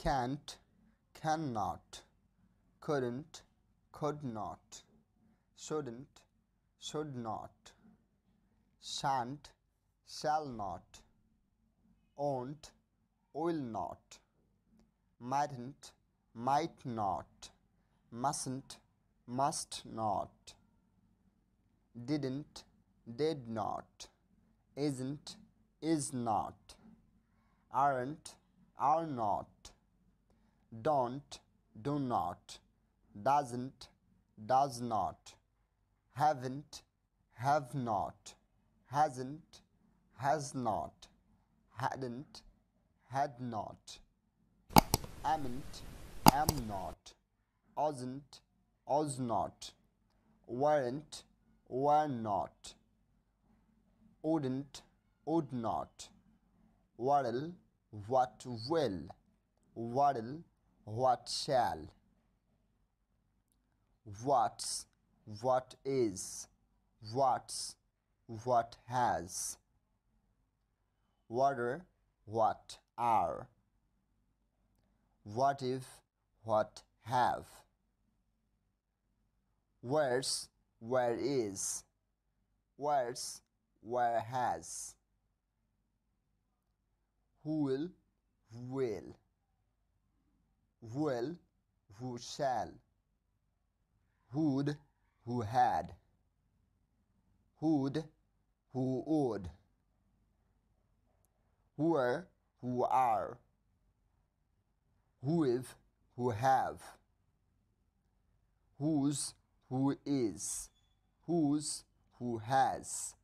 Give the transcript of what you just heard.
can't, cannot, couldn't, could not, shouldn't, should not, shan't, shall not, won't, will not, mightn't, might not, mustn't, must not, didn't, did not, isn't, is not, aren't, are not, don't, do not, doesn't, does not, haven't, have not, hasn't, has not, hadn't, had not, amn't, am not, wasn't, was not, weren't, were not, wouldn't, would not, what'll, what will, what'll, what shall, what's, what is, what's, what has, whatter, what are, what if, what have, where's, where is, where's, where has, who will, who shall, who'd, who had, who'd, who would, who were, who are, who've, who have, whose, who is, whose, who has,